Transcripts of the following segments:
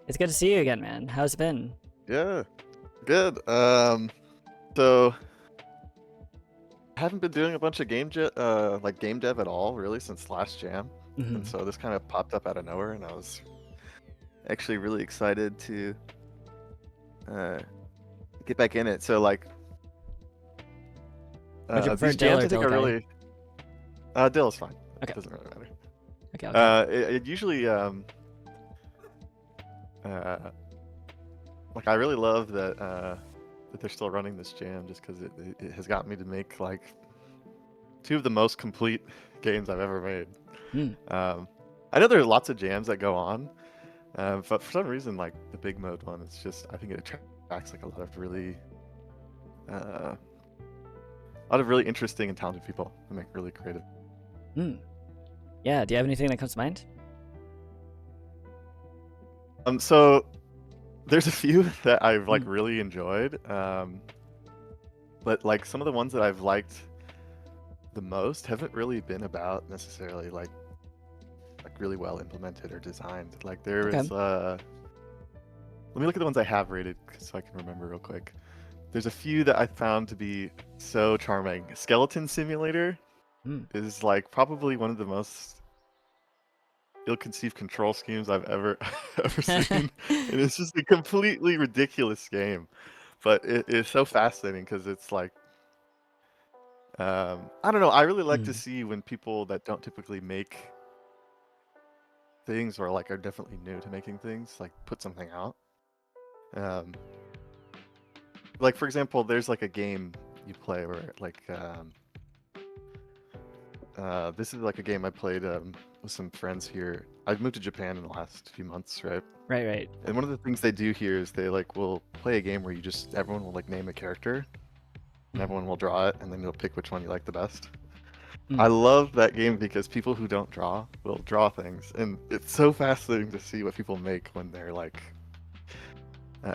It's good to see you again, man. How's it been? Yeah, good. So I haven't been doing a bunch of game dev at all, really, since last jam, and Hmm. so this kind of popped up out of nowhere, and I was actually really excited to uh, get back in it. So like Would you prefer these Dill jams, or I think are Dillguy? really Dill is fine. Okay. Doesn't really matter. Okay. Okay. It usually uh, like I really love that they're still running this jam just because it has gotten me to make like two of the most complete games I've ever made. Hmm. I know there are lots of jams that go on, but for some reason, like the big mode one, it's just I think it attracts like a lot of really interesting and talented people to make really creative. Hmm. Yeah. Do you have anything that comes to mind? So there's a few that I've like Hmm. really enjoyed, but like some of the ones that I've liked the most haven't really been about necessarily like really well implemented or designed. Like there Okay. is let me look at the ones I have rated so I can remember real quick. There's a few that I found to be so charming. Skeleton Simulator Hmm. is like probably one of the most ill-conceived control schemes I've ever ever seen. And it's just a completely ridiculous game. But it is so fascinating because it's like I don't know, I really like to Hmm. see when people that don't typically make things or like are definitely new to making things like put something out. Um, like for example, there's like a game you play where like this is like a game I played with some friends here. I've moved to Japan in the last few months, right? Right. Right. And one of the things they do here is they like will play a game where everyone will like name a character and Hmm. everyone will draw it and then you'll pick which one you like the best. I Hmm. love that game because people who don't draw will draw things, and it's so fascinating to see what people make when they're like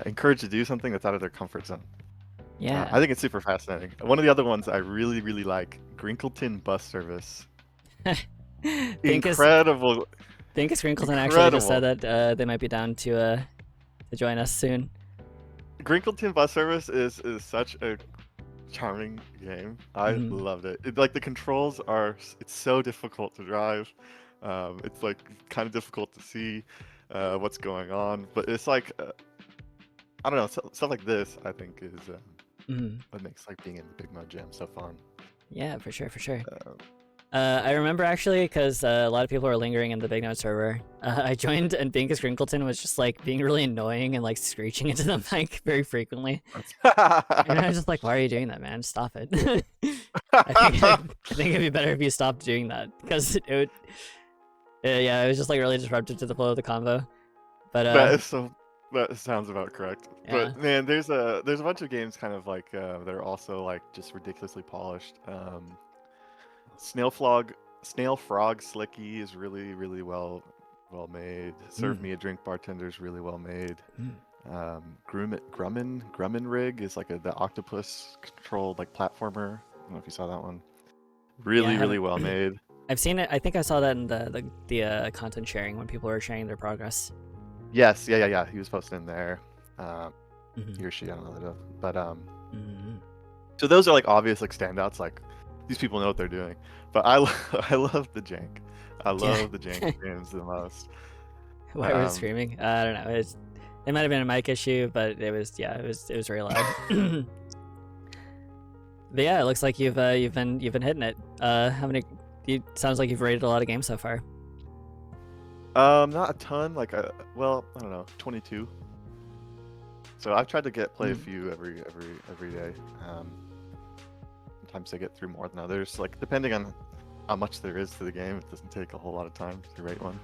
encouraged to do something that's out of their comfort zone. Yeah. I think it's super fascinating. One of the other ones I really, really like, Grinkleton Bus Service. Binkus Incredible, Binkus Crinkleton actually just said incredible. that they might be down to join us soon. Grinkleton Bus Service is such a charming game. I Hmm. loved it. Like the controls are, it's so difficult to drive. It's like kind of difficult to see what's going on, but it's like I don't know, stuff like this I think is Hmm. what makes like being in the Big Mud Jam so fun. Yeah, for sure. For sure. Uh, I remember actually because a lot of people were lingering in the BIGMODE server. I joined and Binkus Crinkleton was just like being really annoying and like screeching into the mic very frequently. And I was just like, "Why are you doing that, man? Stop it." I think it'd be better if you stopped doing that because it would. Yeah, it was just like really disruptive to the flow of the convo. But that is so. That sounds about correct. yeah. But man, there's a bunch of games kind of like that are also like just ridiculously polished. Snail Frog, Snail Frog Slicky is really really well made. Serve Mm. Me a Drink Bartender is really well made. Mm. Grumman Rig is like the octopus controlled like platformer. I don't know if you saw that one. Yeah, I Really really haven't. well made. I've seen it. I think I saw that in the content sharing when people were sharing their progress. Yes, yeah. He was posted in there. Hmm. He or she, I don't know that, but Hmm. so those are like obvious like standouts. Like these people know what they're doing. But I love the jank. I Yeah. love the jank games the most. Why were screaming? I don't know. It might have been a mic issue, but it was very loud. But yeah, it looks like you've been hitting it. How many? It sounds like you've rated a lot of games so far. Not a ton. Like well, I don't know, 22. So I've tried to play a Mm. few every day. Sometimes I get through more than others. Like depending on how much there is to the game, it doesn't take a whole lot of time to rate one.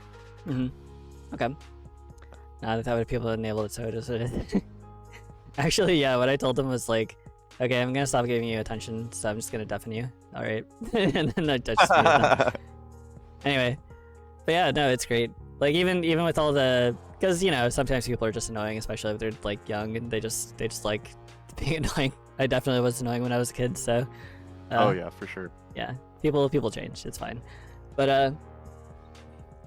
Hmm. Okay. I thought would people enable it, so it just actually, yeah. What I told them was like, okay, I'm gonna stop giving you attention, so I'm just gonna deafen you. All right, and then I just muted them. Anyway, but yeah, no, it's great. Like even with all the, because you know sometimes people are just annoying, especially if they're like young and they just like being annoying. I definitely was annoying when I was a kid, so Oh yeah, for sure. yeah, people change. It's fine. But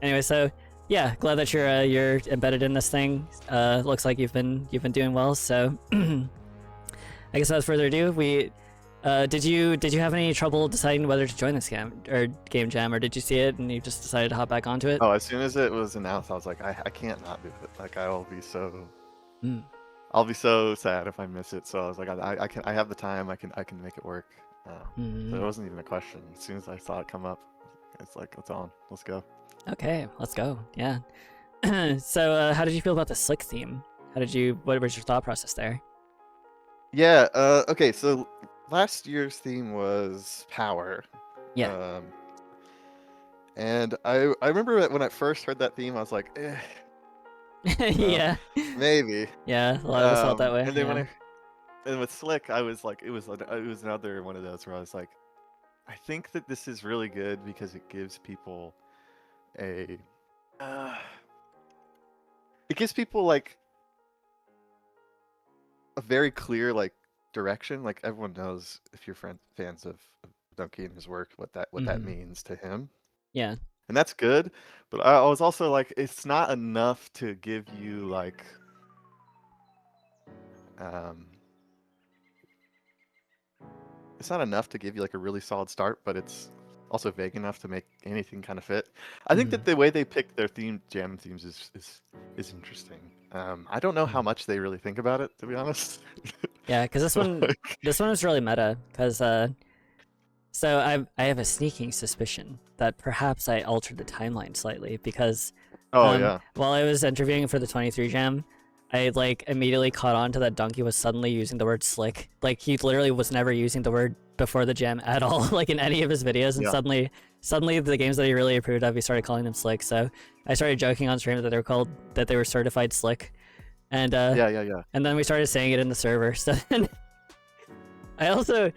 anyway, so yeah, glad that you're embedded in this thing. Looks like you've been doing well. So, I guess without further ado, we did you have any trouble deciding whether to join this game jam, or did you see it and you just decided to hop back onto it? Oh, as soon as it was announced, I was like, I can't not do it. Like I'll be so Mm. I'll be so sad if I miss it. So I was like, I have the time. I can make it work. So it wasn't even a question. As soon as I saw it come up, it's like, it's on. Let's go. Okay, let's go. Yeah. So, how did you feel about the slick theme? What was your thought process there? Yeah. Okay. So last year's theme was power. Yeah. And I remember that when I first heard that theme, I was like, Yeah. maybe. Yeah, a lot of us felt that way. And then Yeah. and with slick, I was like, it was another one of those where I was like, I think that this is really good because it gives people a it gives people like a very clear like direction. Like everyone knows, if you're fans of Dillguy and his work, what that means to him. Yeah. And that's good, but I was also like, it's not enough to give you like it's not enough to give you like a really solid start, but it's also vague enough to make anything kind of fit. I think that the way they pick their jam themes is interesting. I don't know how much they really think about it, to be honest. Yeah, because this one was really meta. Because so I have a sneaking suspicion that perhaps I altered the timeline slightly because while I was interviewing for the 23 jam, I like immediately caught on to that Dillguy was suddenly using the word slick. Like he literally was never using the word before the jam at all, like in any of his videos. And suddenly the games that he really approved of, he started calling them slick. So I started joking on stream that they were certified slick. And and then we started saying it in the server. So then I also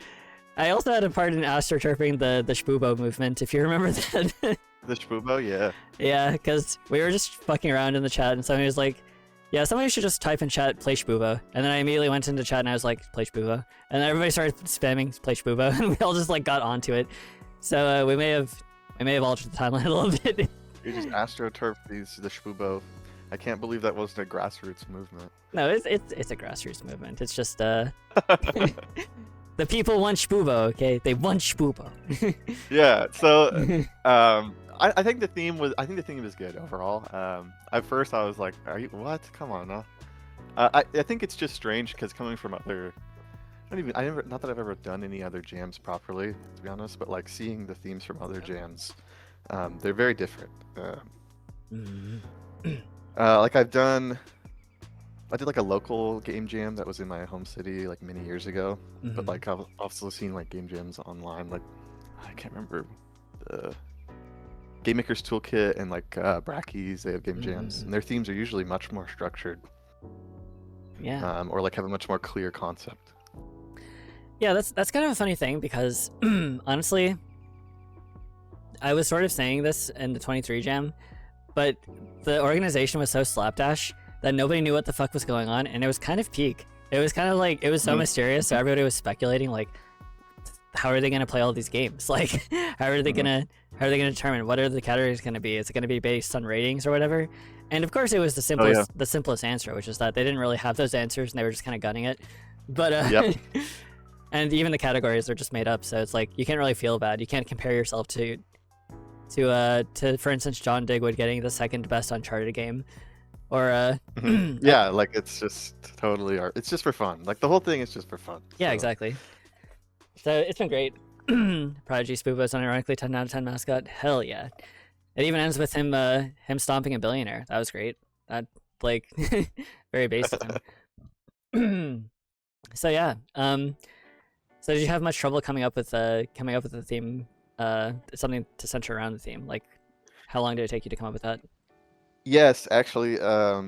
had a part in astroturfing the Shpubo movement, if you remember that. The Shpubo, yeah. Yeah, because we were just fucking around in the chat and somebody was like, yeah, somebody should just type in chat, play Shpubo. And then I immediately went into chat and I was like, play Shpubo. And then everybody started spamming play Shpubo and we all just like got onto it. So we may have altered the timeline a little bit. You just astroturf the Shpubo. I can't believe that wasn't a grassroots movement. No, it's a grassroots movement. It's just the people want Shpubo, okay? They want Shpubo. Yeah, so I think the theme was good overall. At first I was like, "Are you what? Come on, now." I think it's just strange because coming from other, not that I've ever done any other jams properly, to be honest, but like seeing the themes from other jams, they're very different. Like I did like a local game jam that was in my home city like many years ago, but like I've also seen like game jams online. Like I can't remember the Game Maker's Toolkit and like Brackies. They have game jams, and their themes are usually much more structured. Yeah. Or like have a much more clear concept. Yeah, that's kind of a funny thing because honestly, I was sort of saying this in the 23 jam, but the organization was so slapdash that nobody knew what the fuck was going on, and it was kind of peak. It was kind of like, it was so mysterious, so everybody was speculating like, how are they going to play all these games? Like, how are they going to determine what are the categories going to be? Is it going to be based on ratings or whatever? And of course it was the simplest answer, which is that they didn't really have those answers and they were just kind of gunning it. But and even the categories are just made up, so it's like you can't really feel bad. You can't compare yourself to for instance John Digwood getting the second best Uncharted game, or yeah, like it's just totally art. It's just for fun. Like the whole thing is just for fun. Yeah, exactly. So it's been great. Prodigy Spoobo's unironically 10 out of 10 mascot. Hell yeah. It even ends with him stomping a billionaire. That was great. That like very basic. So yeah. So did you have much trouble coming up with the theme? Something to center around the theme. Like, how long did it take you to come up with that? Yes, actually, I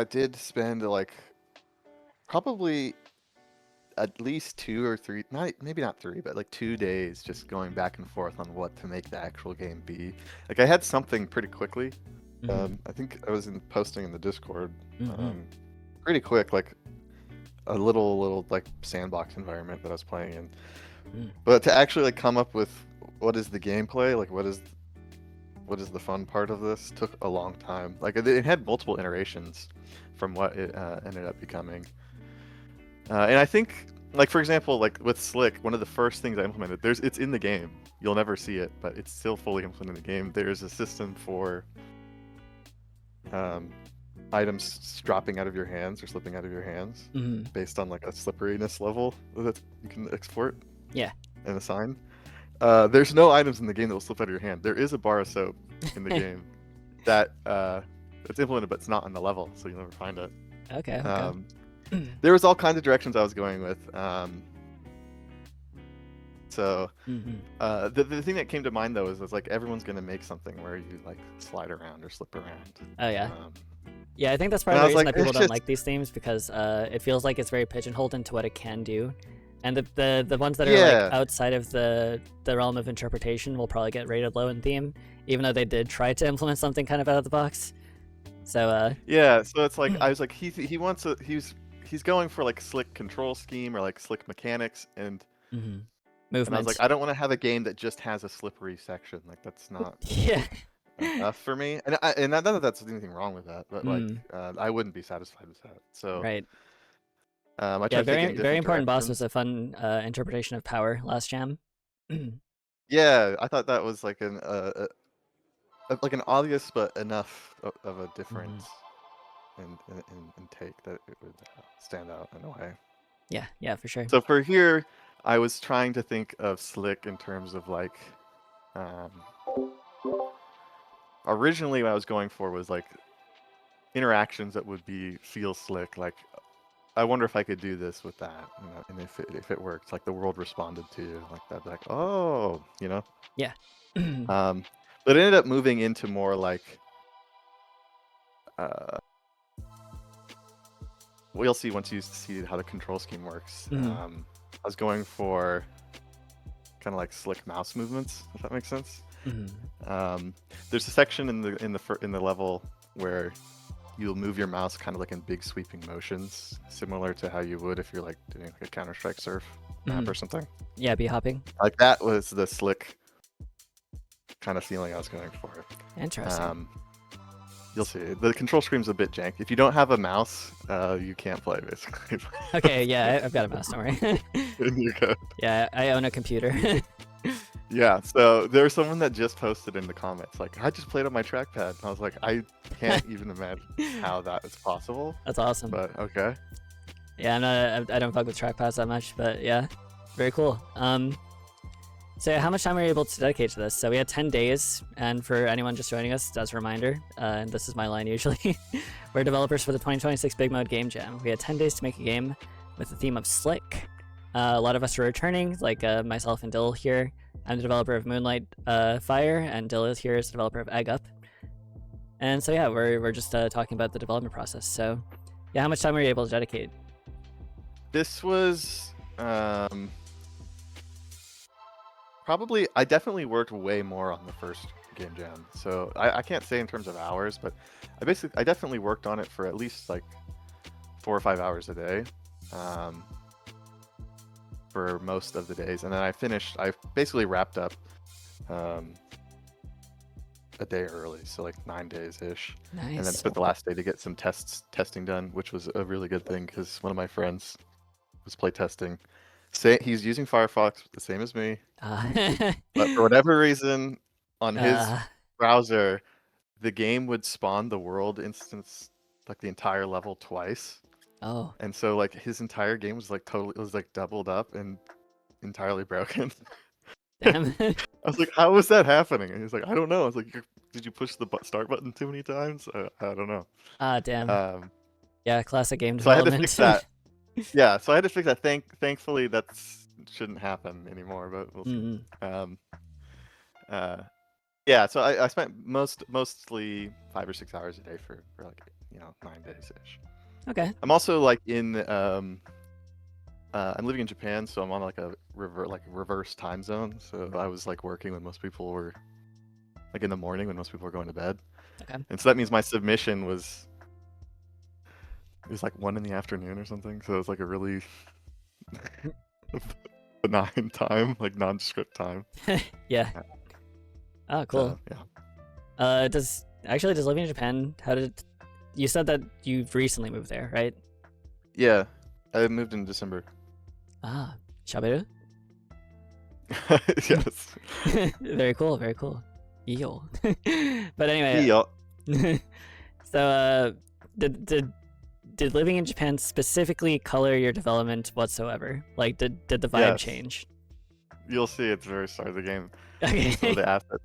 did spend like probably at least 2 or 3, maybe not 3, but like 2 days just going back and forth on what to make the actual game be. Like I had something pretty quickly. I think I was posting in the Discord pretty quick, like a little like sandbox environment that I was playing in. But to actually like come up with what is the gameplay, like what what is the fun part of this, took a long time. Like it had multiple iterations from what it ended up becoming. And I think, like for example, like with Slick, one of the first things I implemented, it's in the game. You'll never see it, but it's still fully implemented in the game. There's a system for items dropping out of your hands or slipping out of your hands based on like a slipperiness level that you can export. Yeah. And assign. There's no items in the game that will slip out of your hand. There is a bar of soap in the game that it's implemented, but it's not on the level, so you'll never find it. Okay. There was all kinds of directions I was going with. So the thing that came to mind though is like everyone's gonna make something where you like slide around or slip around. Oh yeah. Yeah, I think that's part of the reason like, that people don't just... like these themes, because it feels like it's very pigeonholed into what it can do. And the ones that are like outside of the realm of interpretation will probably get rated low in theme, even though they did try to implement something kind of out of the box. So yeah, so it's like I was like he's going for like slick control scheme or like slick mechanics and movement. And I was like, I don't want to have a game that just has a slippery section. Like that's not enough for me. And not that that's anything wrong with that, but like I wouldn't be satisfied with that. So right. I tried Yeah, to take it in very important boss directions. was a fun interpretation of power last jam. Yeah, I thought that was like an obvious but enough of a difference in take that it would stand out in a way. Yeah, for sure. So for here, I was trying to think of slick in terms of like originally what I was going for was like interactions that would feel slick. Like I wonder if I could do this with that, you know, and if it worked, like the world responded to you like that, like oh, you know. Yeah. But it ended up moving into more like we'll see once you see how the control scheme works. I was going for kind of like slick mouse movements, if that makes sense. There's a section in the level where you'll move your mouse kind of like in big sweeping motions, similar to how you would if you're like doing like a Counter-Strike surf map or something. Yeah, be hopping. Like that was the slick kind of feeling I was going for. Interesting. You'll see. The control screen's a bit jank. If you don't have a mouse, you can't play, basically. Okay, yeah, I've got a mouse, don't worry. You're good. Yeah, I own a computer. Yeah, so there's someone that just posted in the comments, like, I just played on my trackpad. And I was like, I can't even imagine how that is possible. That's awesome. But, okay. Yeah, I don't fuck with trackpads that much, but yeah, very cool. So how much time were you able to dedicate to this? So we had 10 days, and for anyone just joining us, as a reminder, and this is my line usually, we're developers for the 2026 Big Mode Game Jam. We had 10 days to make a game with the theme of slick. A lot of us are returning, like myself and Dill here. I'm the developer of Moonlight Fire, and Dill is here as the developer of Egg Up. And so yeah, we're just talking about the development process. So yeah, how much time were you able to dedicate? This was probably, I definitely worked way more on the first game jam. So I can't say in terms of hours, but I definitely worked on it for at least like 4 or 5 hours a day. For most of the days, and then I basically wrapped up a day early, so like 9 days ish. Nice. And then spent the last day to get some testing done, which was a really good thing because one of my friends was play testing. He's using Firefox the same as me, but for whatever reason on his browser, the game would spawn the world instance, like the entire level twice. Oh. And so like his entire game was like doubled up and entirely broken. Damn. I was like, how was that happening? And he's like, I don't know. I was like, did you push the start button too many times? I don't know. Damn. Yeah, classic game So I had development. to fix that. Yeah, so I had to fix that. Thankfully, that shouldn't happen anymore, but we'll see. Yeah, so I spent mostly 5 or 6 hours a day for like 9 days ish. Okay. I'm also like in I'm living in Japan, so I'm on like a reverse time zone. So I was like working when most people were like in the morning when most people were going to bed. Okay. And so that means my submission was like 1 in the afternoon or something. So it was like a really benign time, like nondescript time. Yeah. Oh, cool. So, yeah. Does living in Japan? How did you said that you recently moved there, right? Yeah, I moved in December. Ah, shaberu. Yes. Very cool. Very cool. Yo. But anyway, Yeah. so did living in Japan specifically color your development whatsoever? Like, did the vibe Yes. change? You'll see at the very start of the game. Okay. Some of the assets.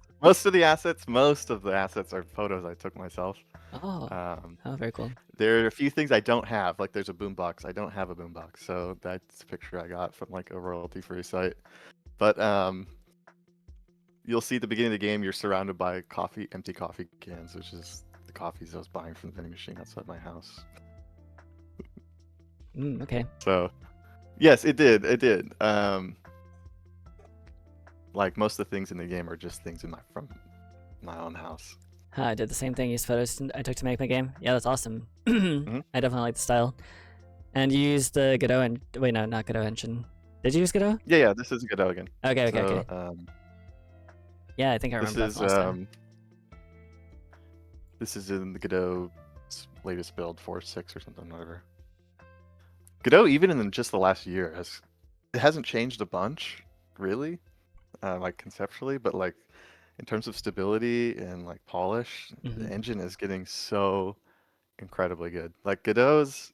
Most of the assets are photos I took myself. Oh, Um, very cool. there are a few things I don't have. Like there's a boombox. I don't have a boombox, so that's a picture I got from like a royalty-free site. But you'll see at the beginning of the game you're surrounded by empty coffee cans, which is the coffees I was buying from the vending machine outside my house. Okay. So, yes, it did. Like most of the things in the game are just things from my own house. I did the same thing. Used photos I took to make my game. Yeah, that's awesome. Mm-hmm. I definitely like the style. And you used the Godot and wait, no, not Godot engine. Did you use Godot? Yeah, this is Godot again. Okay. Yeah, I think I remember that from last time. This is in the Godot's latest build, 4.6 or something, whatever. Godot, even in just the last year, it hasn't changed a bunch, really, like conceptually, but like in terms of stability and like polish, the engine is getting so incredibly good. Like Godot's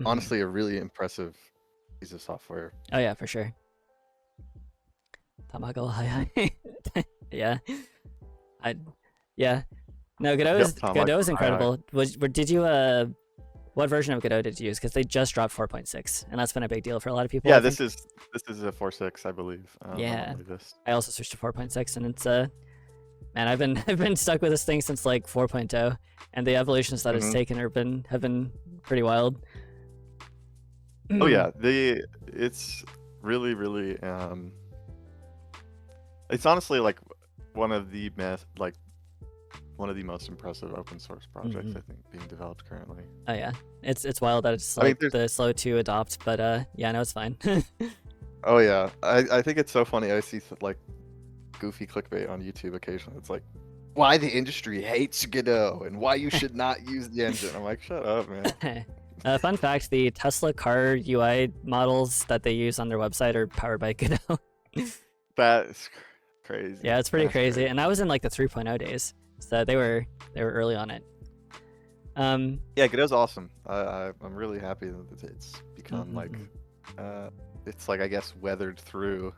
honestly a really impressive piece of software. Oh yeah, for sure. Tamago, yeah. No, Godot is incredible. Did you what version of Godot did you use? Because they just dropped 4.6, and that's been a big deal for a lot of people. Yeah, this is a 4.6, I believe. Yeah, I also switched to 4.6, and it's man, I've been stuck with this thing since like 4.0, and the evolutions that it's taken have been pretty wild. Oh yeah, it's really it's honestly like one of the most impressive open source projects I think being developed currently. Oh yeah, it's wild that it's like the slow to adopt, but yeah, no, it's fine. Oh yeah, I think it's so funny. I see like goofy clickbait on YouTube occasionally. It's like, why the industry hates Godot and why you should not use the engine. I'm like, shut up, man. Fun fact: the Tesla car UI models that they use on their website are powered by Godot. That's crazy. Yeah, it's pretty crazy. And that was in like the 3.0 days. So they were early on it. Yeah, Godot's awesome. I'm really happy that it's become like it's like I guess weathered through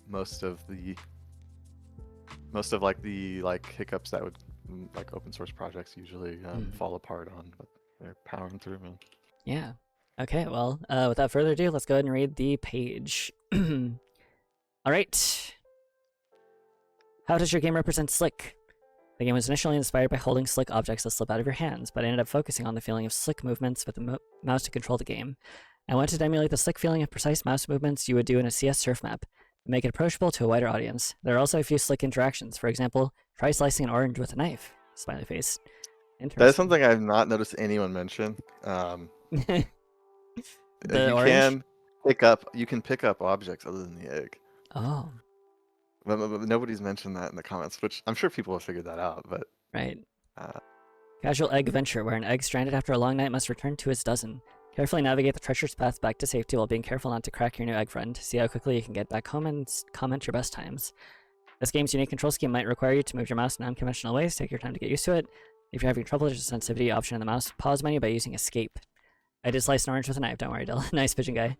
most of like the hiccups that would like open source projects usually fall apart on, but they're powering through, man. Yeah. Okay, well, without further ado, let's go ahead and read the page. All right. How does your game represent slick? The game was initially inspired by holding slick objects that slip out of your hands, but I ended up focusing on the feeling of slick movements with the mouse to control the game. I wanted to emulate the slick feeling of precise mouse movements you would do in a CS surf map, and make it approachable to a wider audience. There are also a few slick interactions. For example, try slicing an orange with a knife. Smiley face. That is something I've not noticed anyone mention. The orange? You can pick up objects other than the egg. Oh. But nobody's mentioned that in the comments, which I'm sure people have figured that out. But right. Casual egg venture, where an egg stranded after a long night must return to its dozen. Carefully navigate the treacherous path back to safety while being careful not to crack your new egg friend. See how quickly you can get back home and comment your best times. This game's unique control scheme might require you to move your mouse in unconventional ways. Take your time to get used to it. If you're having trouble, there's a sensitivity option in the mouse pause menu by using escape. I did slice an orange with a knife, don't worry, Dill. Nice pigeon guy.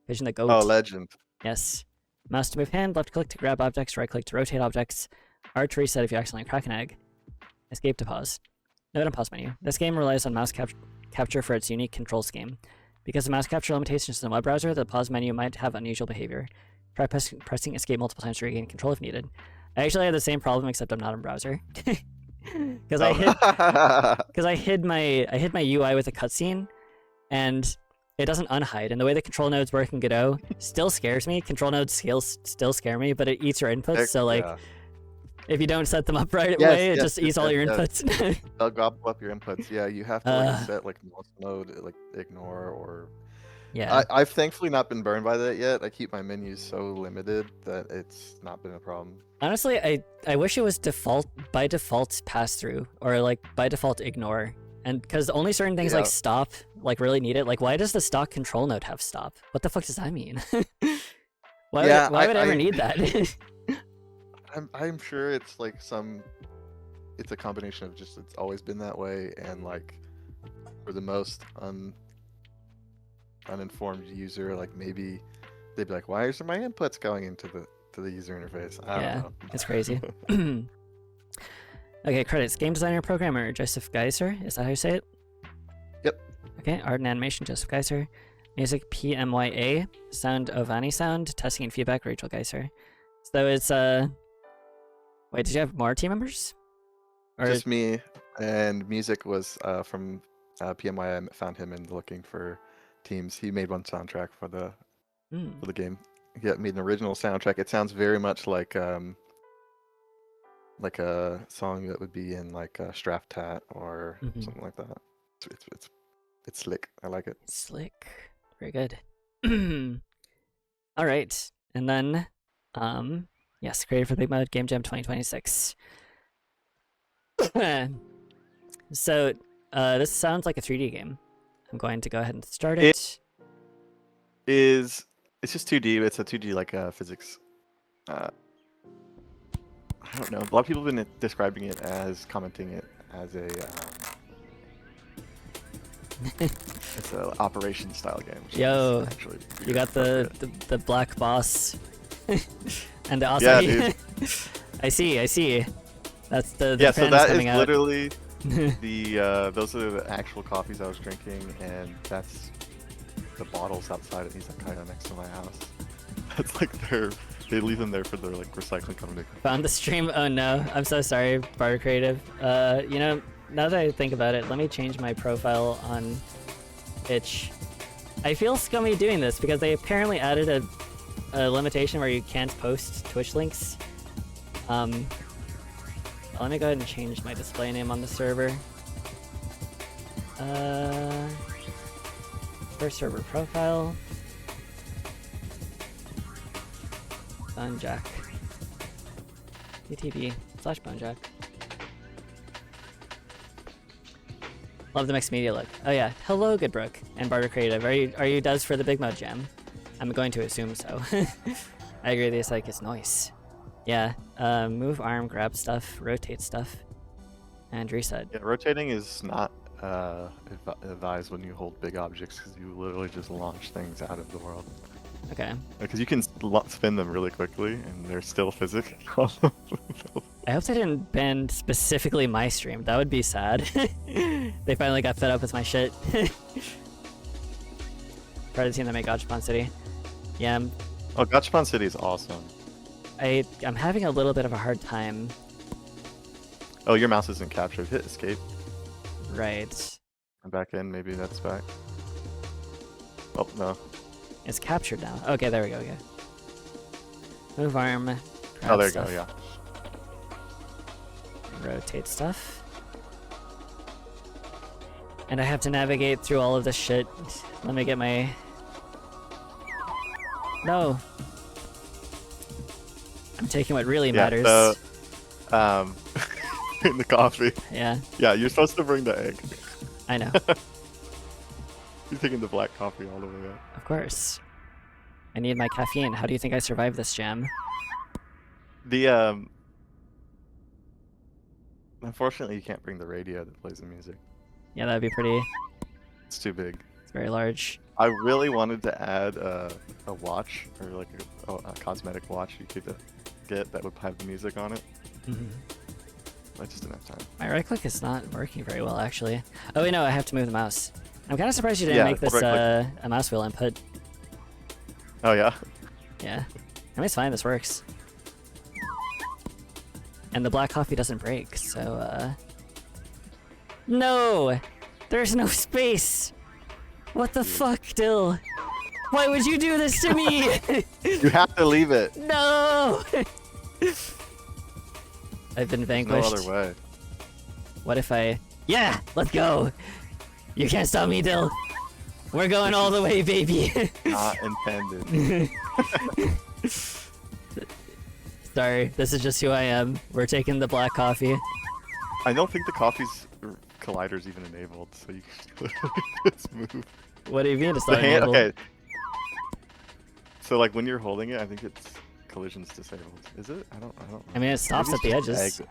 Pigeon the goat. Oh, legend. Yes. Mouse to move hand, left click to grab objects, right click to rotate objects. R to reset if you accidentally crack an egg. Escape to pause. Note on pause menu. This game relies on mouse capture for its unique control scheme. Because of mouse capture limitations in the web browser, the pause menu might have unusual behavior. Try pressing escape multiple times to regain control if needed. I actually had the same problem, except I'm not in browser. Because I hid my UI with a cutscene, and it doesn't unhide. And the way the control nodes work in Godot still scares me. Control nodes still scare me, but it eats your inputs. So like, if you don't set them up right away, it just eats all your inputs. They'll gobble up your inputs. Yeah, you have to like set like most mode, like ignore or Yeah. I've thankfully not been burned by that yet. I keep my menus so limited that it's not been a problem. Honestly, I wish it was by default pass through or like by default ignore. And because only certain things like Yeah. stop like really need it. Like why does the stock control node have stop? What the fuck does that mean? Yeah, why would I ever need that? I'm sure it's like it's a combination of just it's always been that way, and like for the most uninformed user, like maybe they'd be like, why is my inputs going into the user interface? I don't know. It's crazy. Okay, credits. Game designer, programmer, Joseph Gaiser. Is that how you say it? Yep. Okay, art and animation, Joseph Gaiser. Music, PMYA. Sound, ovanisound. Testing and feedback, Rachel Gaiser. So it's, wait, did you have more team members? Or... Just me, and music was from PMI. I found him in looking for teams. He made one soundtrack for the game. He made an original soundtrack. It sounds very much like a song that would be in like Straff Tat or something like that. It's slick. I like it. It's slick. Very good. All right, and then yes, created for BIGMODE Game Jam 2026. So this sounds like a 3D game. I'm going to go ahead and start it. It's just 2D. It's a 2D like physics. I don't know. A lot of people have been describing it as commenting it as a it's an operation style game. Yo, actually you got the black boss and the awesome. Yeah, dude. I see. That's the yeah. So that is out. literally the those are the actual coffees I was drinking, and that's the bottles outside of Izakaya next to my house. That's like they leave them there for their like recycling company. Found the stream. Oh no, I'm so sorry, Bar Creative. You know, now that I think about it, let me change my profile on Itch. I feel scummy doing this because they apparently added a limitation where you can't post Twitch links. Let me go ahead and change my display name on the server. First server profile. Bonejack. UTB/Bonejack. Love the mixed media look. Oh yeah. Hello, Goodbrook and Barter Creative. Are you Duz for the BIGMODE Jam? I'm going to assume so. I agree. The aesthetic is nice. Yeah. Move arm, grab stuff, rotate stuff, and reset. Yeah, rotating is not advised when you hold big objects because you literally just launch things out of the world. Okay. Because you can spin them really quickly, and they're still physics. I hope they didn't ban specifically my stream. That would be sad. They finally got fed up with my shit. Part of the team that made Gachapon City. Yeah. Oh, Gachapon City is awesome. I'm having a little bit of a hard time. Oh, your mouse isn't captured. Hit escape. Right. I'm back in. Maybe that's back. Oh, no. It's captured now. Okay, there we go. Okay. Move arm. Oh, there you stuff. go. Yeah. Rotate stuff. And I have to navigate through all of this shit. Let me get my... No. I'm taking what really matters. In the coffee. Yeah. Yeah, you're supposed to bring the egg. I know. You're taking the black coffee all the way up. Of course. I need my caffeine. How do you think I survive this jam? Unfortunately, you can't bring the radio that plays the music. Yeah, that'd be pretty... It's too big. It's very large. I really wanted to add a watch, or like a cosmetic watch you could get that would have the music on it. I just didn't have time. My right click is not working very well, actually. Oh, wait, no, I have to move the mouse. I'm kind of surprised you didn't make this a mouse wheel input. Oh, yeah? Yeah. I mean, it's fine, this works. And the black coffee doesn't break, so, No! There's no space! What the fuck, Dill? Why would you do this to me? You have to leave it. No! I've been vanquished. There's no other way. What if I... Yeah! Let's go! You can't stop me, Dill! We're going all the way, baby. Not intended. Sorry, this is just who I am. We're taking the black coffee. I don't think the coffee's collider's even enabled, so you can literally just move. What do you mean it's The not hand, enabled? okay. So like when you're holding it, I think it's collision's disabled. Is it? I don't know. I mean, it stops Maybe at the it's just edges. egg.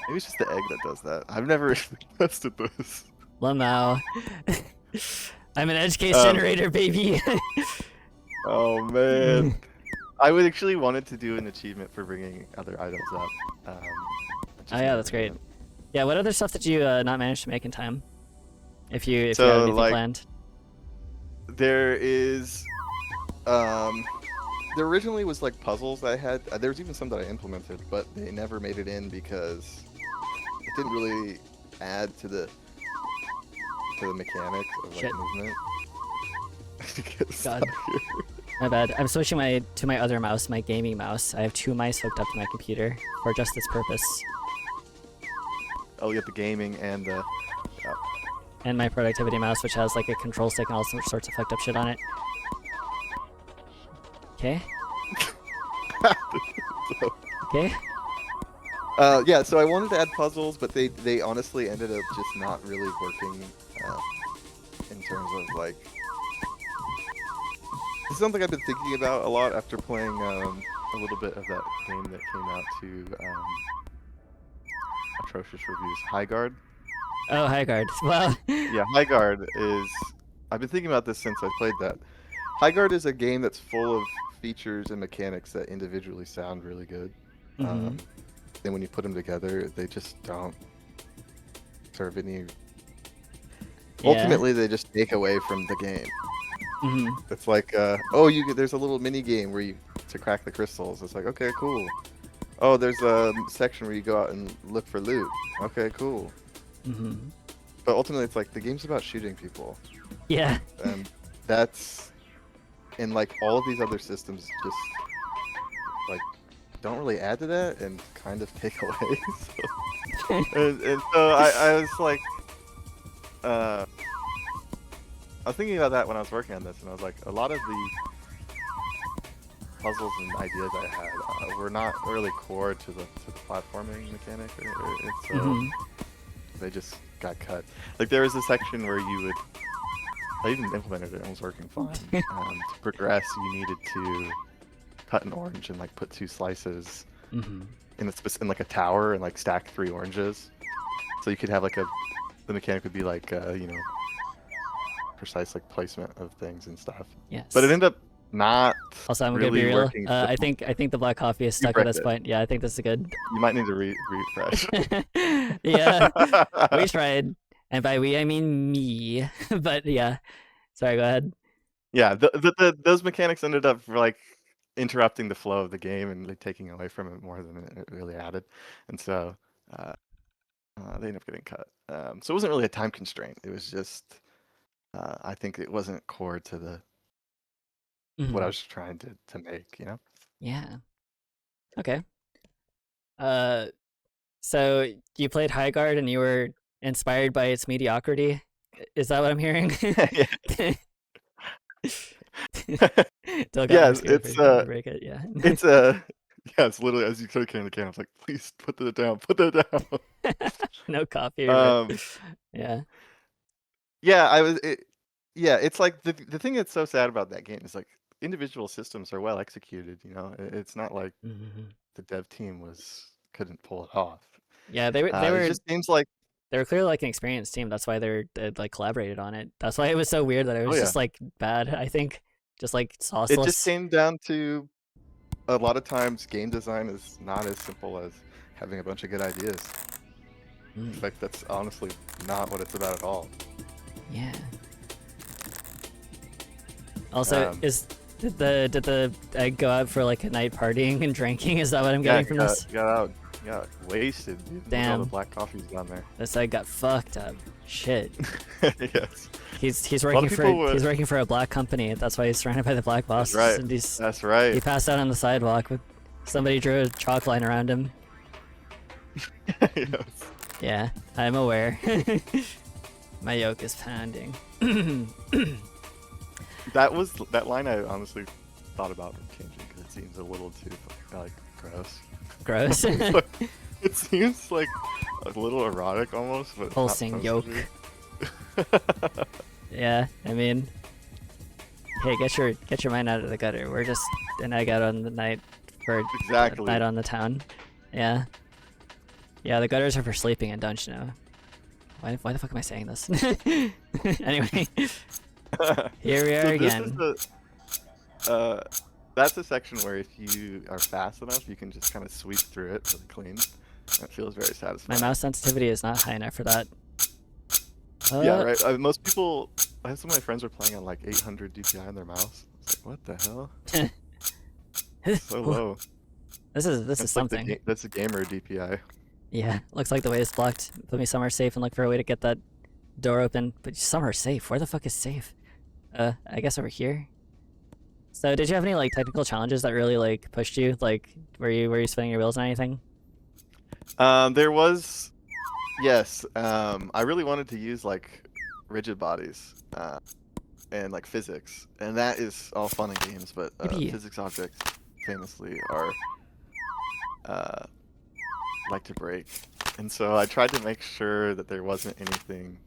Maybe it's just the egg that does that. I've never tested this. Lamau. I'm an edge case generator, baby. Oh man. I would actually wanted to do an achievement for bringing other items up. Oh yeah, that's great. Yeah, what other stuff did you not manage to make in time? If you had anything planned. There is, there originally was like puzzles that I had. There was even some that I implemented, but they never made it in because it didn't really add to the mechanics of like movement. God. My bad. I'm switching to my other mouse, my gaming mouse. I have 2 mice hooked up to my computer for just this purpose. Oh, you got the gaming and the... And my productivity mouse, which has like a control stick and all sorts of fucked up shit on it. Okay. Okay. Yeah, so I wanted to add puzzles, but they honestly ended up just not really working in terms of like... This is something I've been thinking about a lot after playing a little bit of that game that came out to atrocious reviews. High Guard. Oh, High Guard. Well. Yeah, High Guard is... I've been thinking about this since I played that. High Guard is a game that's full of features and mechanics that individually sound really good. Mm-hmm. And when you put them together, they just don't serve any... Yeah. Ultimately, they just take away from the game. Mm-hmm. It's like, there's a little mini game where to crack the crystals. It's like, okay, cool. Oh, there's a section where you go out and look for loot. Okay, cool. Mm-hmm. But ultimately, it's like the game's about shooting people. Yeah. And that's, and like all of these other systems just like don't really add to that and kind of take away. and so I was like, I was thinking about that when I was working on this, and I was like, a lot of the puzzles and ideas I had were not really core to the platforming mechanic. They just got cut. Like there was a section where you would, I even implemented it and it was working fine. To progress, you needed to cut an orange and like put 2 slices in like a tower and like stack 3 oranges. So you could have like the mechanic would be like, precise like placement of things and stuff. Yes. But it ended up not. Also, I'm really gonna be real. working. I think the black coffee is stuck at this point. Yeah, I think this is good. You might need to refresh. Yeah, we tried, and by we I mean me. But yeah, sorry. Go ahead. Yeah, those mechanics ended up like interrupting the flow of the game and like taking away from it more than it really added, and so they ended up getting cut. So it wasn't really a time constraint. It was just. I think it wasn't core to the what I was trying to make, you know? Yeah. Okay. So you played High Guard and you were inspired by its mediocrity? Is that what I'm hearing? Yes, it's break it. Yeah. It's literally as you took it in the can. I was like, please put that down. Put that down. No copy. Yeah. Yeah, it's like the thing that's so sad about that game is like individual systems are well executed, you know. It's not like the dev team couldn't pull it off. Yeah, they were it just seems like they were clearly like an experienced team. That's why they like collaborated on it. That's why it was so weird that it was just like bad, I think. Just like sauceless. It just came down to a lot of times game design is not as simple as having a bunch of good ideas. In fact, that's honestly not what it's about at all. Yeah. Also, did the egg go out for like a night partying and drinking? Is that what I'm getting from this? Got wasted. Dude. Damn. All the black coffee's down there. This egg got fucked up. Shit. Yes. He's working for a black company. That's why he's surrounded by the black bosses. That's right. And That's right. He passed out on the sidewalk with somebody drew a chalk line around him. Yes. Yeah, I'm aware. My yolk is pounding. that line I honestly thought about changing because it seems a little too like gross. Gross. It seems like a little erotic almost, but it's not Pulsing supposed yolk. to be. Yeah, I mean, hey, get your mind out of the gutter. We're just an egg out on the night for Exactly. night on the town. Yeah. Yeah, the gutters are for sleeping, and don't you know? Why the fuck am I saying this? Anyway, here we are again. That's a section where if you are fast enough, you can just kind of sweep through it really clean. It feels very My satisfying. mouse sensitivity is not high enough for that. Yeah, right. Most people, I have some of my friends were playing on like 800 DPI on their mouse. It's like, what the hell? So low. This is Like something. that's a gamer DPI. Yeah, looks like the way is blocked. Put me somewhere safe and look for a way to get that door open. But somewhere safe? Where the fuck is safe? I guess over here. So, did you have any like technical challenges that really like pushed you? Like, were you spinning your wheels on anything? There was, yes. I really wanted to use like rigid bodies, and like physics, and that is all fun and games. But Yippee. physics objects famously are like to break, and so I tried to make sure that there wasn't anything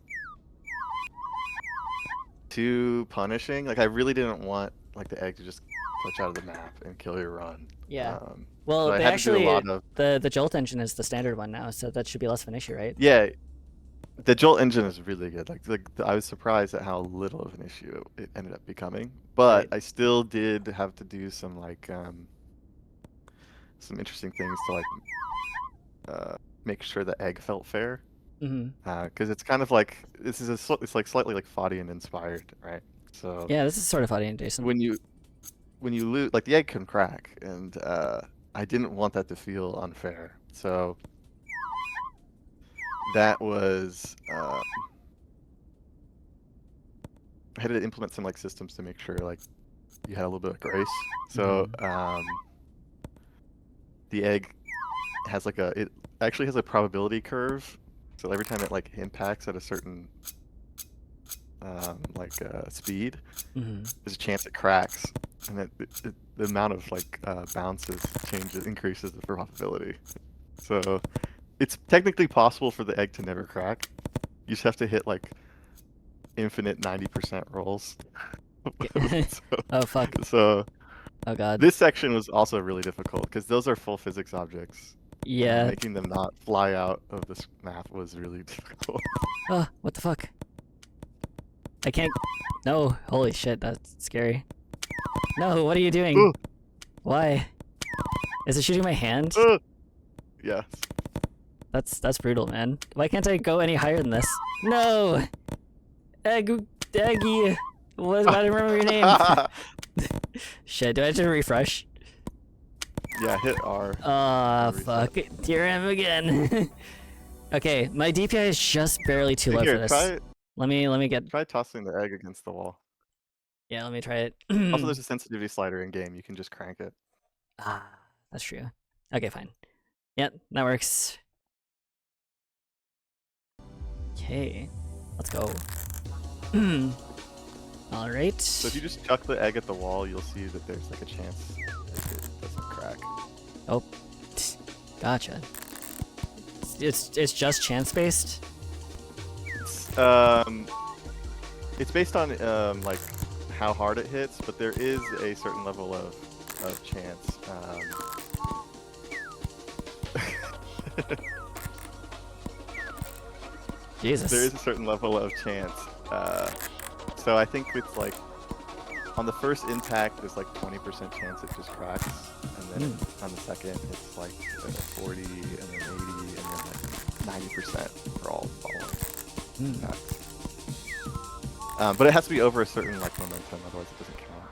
too punishing. Like I really didn't want like the egg to just glitch out of the map and kill your run. Yeah. So Well, I they had to do actually a lot of the Jolt engine is the standard one now, so that should be less of an issue, right? yeah. The Jolt engine is really good. I was surprised at how little of an issue it ended up becoming, but Right. I still did have to do some like some interesting things to like make sure the egg felt fair. Mm-hmm. Because it's kind of like it's like slightly like Fadian inspired, right? So Yeah, this is sort of audience adjacent. when you lose, like the egg can crack, and I didn't want that to feel unfair. So that was I had to implement some like systems to make sure like you had a little bit of grace. So the egg has like it actually has a probability curve. So every time it like impacts at a certain speed, there's a chance it cracks, and that the amount of like bounces increases the probability. So it's technically possible for the egg to never crack. You just have to hit like infinite 90% rolls. Oh fuck. So Oh god. this section was also really difficult because those are full physics objects. Yeah. Making them not fly out of this map was really difficult. Oh, what the fuck? I can't. No, holy shit, that's scary. No, what are you doing? Ooh. Why? Is it shooting my hand? Yes. That's brutal, man. Why can't I go any higher than this? No! Eggy! What? I don't remember your name. Shit, do I have to refresh? Yeah, hit R. Ah, fuck. Here I am again. Okay, my DPI is just barely too low for this. Let me get. Try tossing the egg against the wall. Yeah, let me try it. Also, there's a sensitivity slider in game. You can just crank it. Ah, that's true. Okay, fine. Yep, that works. Okay, let's go. All right. So if you just chuck the egg at the wall, you'll see that there's like a chance that it doesn't crack. Oh, gotcha. It's just chance based. It's based on like how hard it hits, but there is a certain level of chance. Jesus. There is a certain level of chance. So I think it's like on the first impact, there's like 20% chance it just cracks, and then on the second, it's like 40, and then 80, and then like 90% for all following impacts. But it has to be over a certain like momentum, otherwise it doesn't count.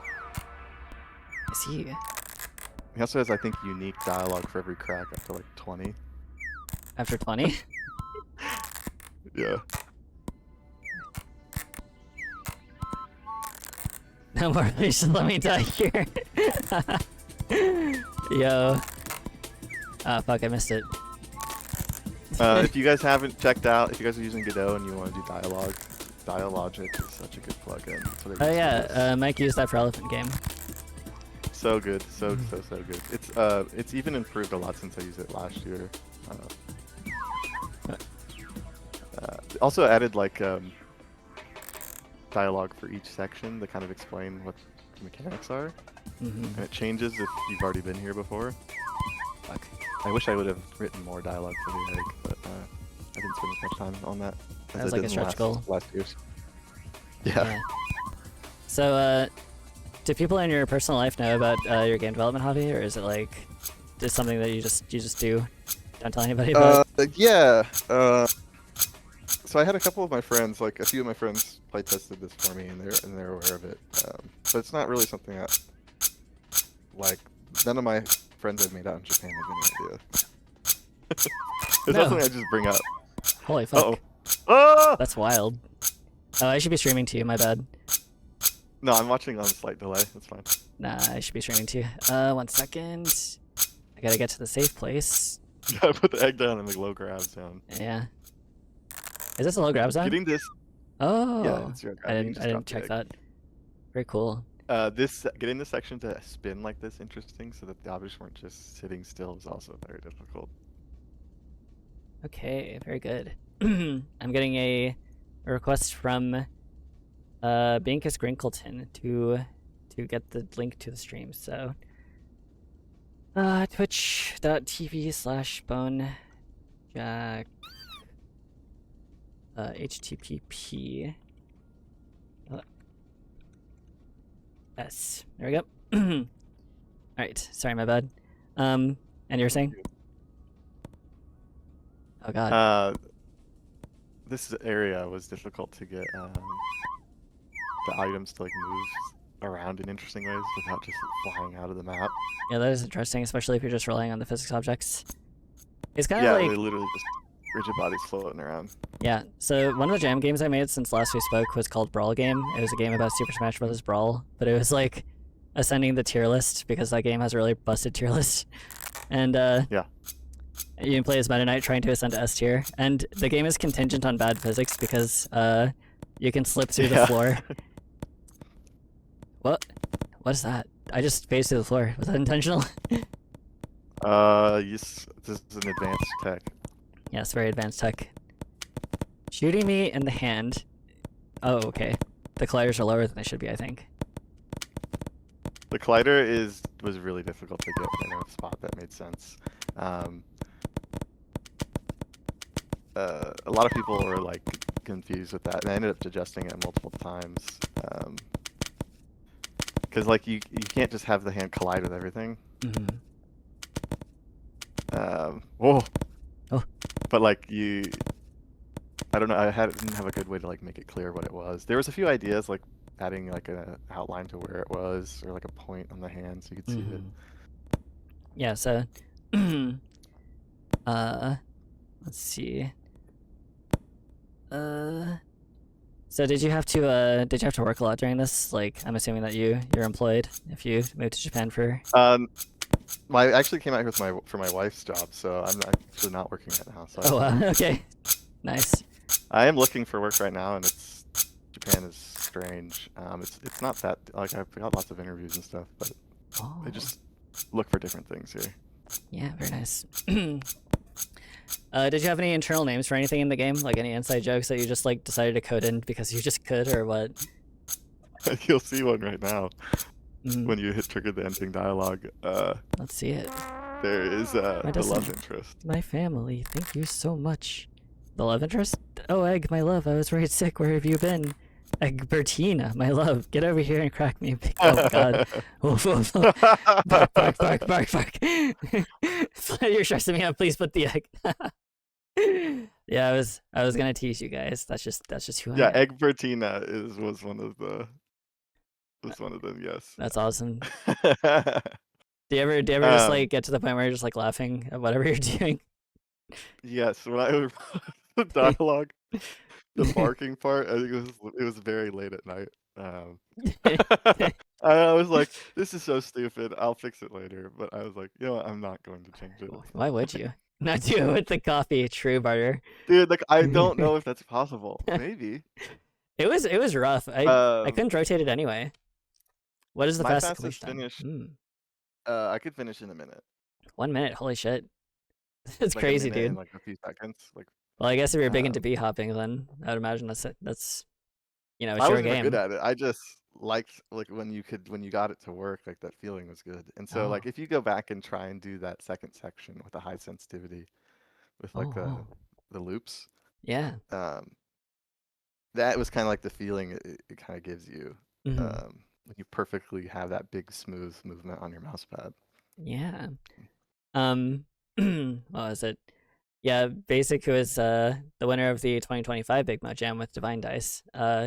I see. He also has, I think, unique dialogue for every crack after like 20. After 20? Yeah. No more, just let me die here. Yo. Ah, fuck, I missed it. If you guys haven't checked out, if you guys are using Godot and you want to do dialogue, Dialogic is such a good plugin. That's what I Oh use for yeah, this. Mike used that for Elephant Game. So good, so good. It's even improved a lot since I used it last year. Also added like dialogue for each section to kind of explain what the mechanics are, and it changes if you've already been here before. Fuck. I wish I would have written more dialogue for the egg, but I didn't spend as much time on that as That was I like did a in the stretch goal. last years. Yeah. So, do people in your personal life know about your game development hobby, or is it like just something that you just do? Don't tell anybody about. Yeah. So I had a couple of my friends, like a few of my friends, play tested this for me, and they're aware of it. But it's not really something that, like, none of my friends I've made out in Japan have any idea. It's not something I just bring up. Holy fuck! Uh-oh. Ah! That's wild. Oh, I should be streaming to you. My bad. No, I'm watching on a slight delay. That's fine. Nah, I should be streaming to you. 1 second. I gotta get to the safe place. You gotta put the egg down in the low grab zone. Yeah. Is this a low grab zone? Getting this. Oh. Yeah, it's your grab. I didn't check that. Very cool. Getting this section to spin like this interesting, so that the objects weren't just sitting still, is also very difficult. Okay, very good. I'm getting a request from Binkus Grinkleton to get the link to the stream. So twitch.tv/bonejack http s. There we go. All right, sorry, my bad. And you were saying? Oh god. This area was difficult to get the items to like move around in interesting ways without just flying out of the map. Yeah, that is interesting, especially if you're just relying on the physics objects. It's kind of Yeah, like they literally just rigid bodies floating around. yeah. So one of the jam games I made since last we spoke was called Brawl Game. It was a game about Super Smash Bros. Brawl, but it was like ascending the tier list because that game has a really busted tier list. And yeah. You can play as Meta Knight trying to ascend to S tier, and the game is contingent on bad physics because you can slip through the floor. What? What is that? I just phased through the floor. Was that intentional? Yes, this is an advanced tech. Yes, very advanced tech. Shooting me in the hand. Oh, okay. The colliders are lower than they should be, I think. The collider was really difficult to get in a spot that made sense. A lot of people were like confused with that, and I ended up adjusting it multiple times. Because like you can't just have the hand collide with everything. Mm-hmm. Whoa. Oh. But like I don't know. Didn't have a good way to like make it clear what it was. There was a few ideas like adding like an outline to where it was, or like a point on the hand so you could see it. Yeah. So, let's see. So did you have to work a lot during this? Like, I'm assuming that you're employed if you moved to Japan for. I actually came out here for my wife's job, so I'm actually not working right now. So Oh wow. Okay. Nice. I am looking for work right now, and Japan is strange. It's not that like I've got lots of interviews and stuff, but I just look for different things here. Yeah, very nice. Did you have any internal names for anything in the game? Like any inside jokes that you just like decided to code in because you just could, or what? You'll see one right now when you trigger the ending dialogue. Let's see it. There is the love interest. My family, thank you so much. The love interest? Oh, Egg, my love, I was worried sick. Where have you been? Egbertina, my love, get over here and crack me. Oh god. Bark. You're stressing me out. Please put the egg. Yeah, I was gonna tease you guys. That's just who I am. Yeah, Eggbertina was one of them. Yes. That's awesome. Do you ever just like get to the point where you're just like laughing at whatever you're doing? Yes, when I the dialogue, the barking part, I think it was very late at night. I was like, this is so stupid. I'll fix it later. But I was like, you know what? I'm not going to change it. Why would you? Not do it with the coffee, true butter. Dude, like I don't know if that's possible. Maybe. It was rough. I couldn't rotate it anyway. What is the My fastest fastest completion finish, time? I could finish in a minute. 1 minute. Holy shit. It's Like a crazy, minute and dude. like a few seconds. Like Well, I guess if you're big into um, bee hopping, then I would imagine that's it's I your was never good game. at it. I just liked like when you got it to work, like that feeling was good. And so Oh. like if you go back and try and do that second section with the high sensitivity with like Oh. the loops, Yeah. um, that was kind of like the feeling it kind of gives you Hmm. when you perfectly have that big smooth movement on your mouse pad. Yeah. What was it? Yeah, Basic, who is the winner of the 2025 Big Mo Jam with Divine Dice.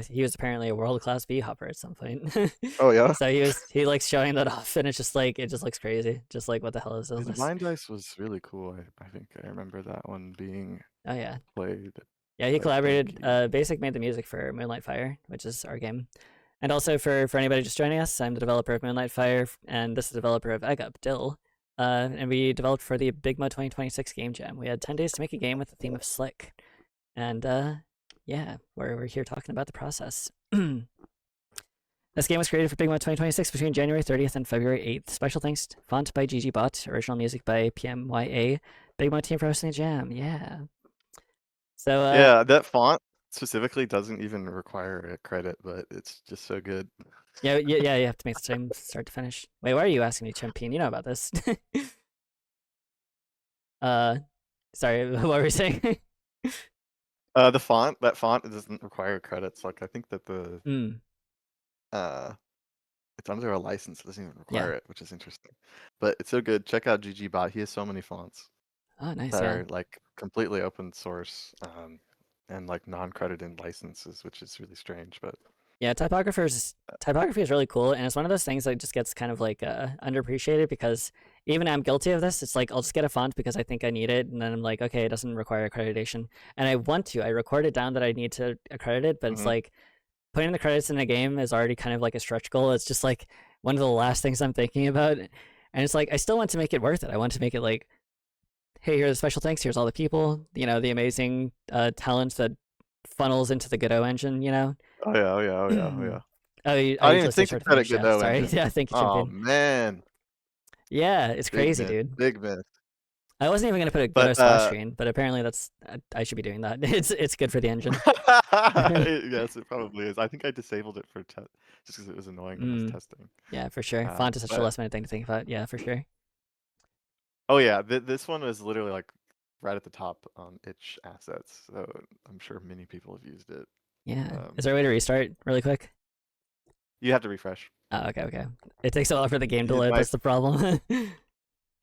He was apparently a world-class bee hopper at some point. Oh yeah, So he likes showing that off, and it's just like it just looks crazy. Just like what the hell is all the this? Divine Dice was really cool. I think I remember that one being Oh yeah, played yeah. He quite a collaborated. bit. Basic made the music for Moonlight Fire, which is our game. And also for anybody just joining us, I'm the developer of Moonlight Fire, and this is the developer of Egg Up, Dill. And we developed for the BIGMODE 2026 Game Jam. We had 10 days to make a game with the theme of Slick. And yeah, we're here talking about the process. This game was created for BIGMODE 2026 between January 30th and February 8th. Special thanks to font by GGBot, original music by PMYA, BIGMODE team for hosting the jam. Yeah. So Yeah, that font specifically doesn't even require a credit, but it's just so good. yeah, you have to make the same start to finish. Wait, why are you asking me, Chimpine? You know about this. uh, sorry, what were we saying? The font, that font, it doesn't require credits. Like I think that the Mm, it's under a license, it doesn't even yeah. require it, which is interesting. But it's so good. Check out GGBot. He has so many fonts Oh, nice. that Yeah. are like completely open source, and like non-credited licenses, which is really strange. But Yeah, typography is really cool, and it's one of those things that just gets kind of like underappreciated because even I'm guilty of this. It's like I'll just get a font because I think I need it, and then I'm like, okay, it doesn't require accreditation, and I want to. I recorded down that I need to accredit it, but it's like putting the credits in a game is already kind of like a stretch goal. It's just like one of the last things I'm thinking about, and it's like I still want to make it worth it. I want to make it like, hey, here's the special thanks. Here's all the people, the amazing talent that funnels into the Godot engine. oh yeah, oh yeah, oh yeah, oh yeah. Oh, I I didn't even usually think to start to credit finish. Yeah, Godot sorry. engine. Yeah, thank you, Oh Champion. man, Yeah, it's big crazy, miss, dude. big miss. I wasn't even gonna put a Godot But splash screen, but apparently that's I should be doing that. It's good for the engine. yes, it probably is. I think I disabled it for just because it was annoying when I was testing. Yeah, for sure. Font is such a But last minute thing to think about. Yeah, for sure. oh yeah, this one was literally like right at the top on itch assets, so I'm sure many people have used it. Yeah. Is there a way to restart really quick? You have to refresh. Oh, okay. It takes a while for the game to Yeah, load. That's the problem.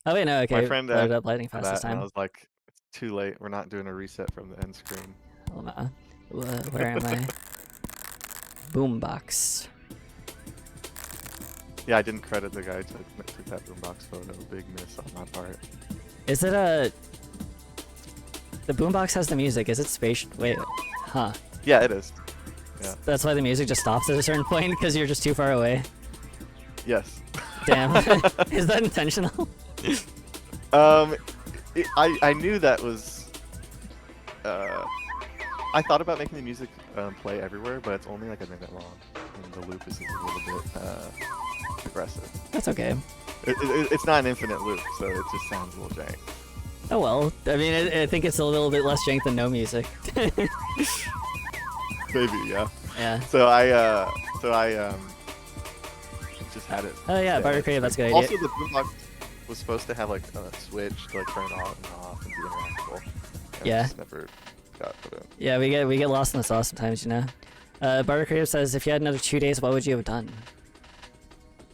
Oh wait, no. my Okay, friend loaded asked up lightning for fast this that, and I time. was like, "It's too late. We're not doing a reset from the end screen." Where am I? Boombox. Yeah, I didn't credit the guy who took that boombox photo. Big miss on my part. Is it a? The boombox has the music. Is it spatial? Wait, huh? Yeah, it is. Yeah. That's why the music just stops at a certain point because you're just too far away. Yes. Damn. Is that intentional? I knew that was. I thought about making the music play everywhere, but it's only like a minute long, and the loop is a little bit aggressive. That's okay. It's not an infinite loop, so it just sounds a little jank. Oh well. I mean, I think it's a little bit less jank than no music. Maybe, yeah. Yeah. So I just had it. Oh yeah, Barter Creative. That's a good idea. Also, the boombox was supposed to have like a switch to like turn it on and off and be interactable. And Yeah. it just never got put in. Yeah, we get lost in the sauce sometimes, Barter Creative says, if you had another 2 days, what would you have done?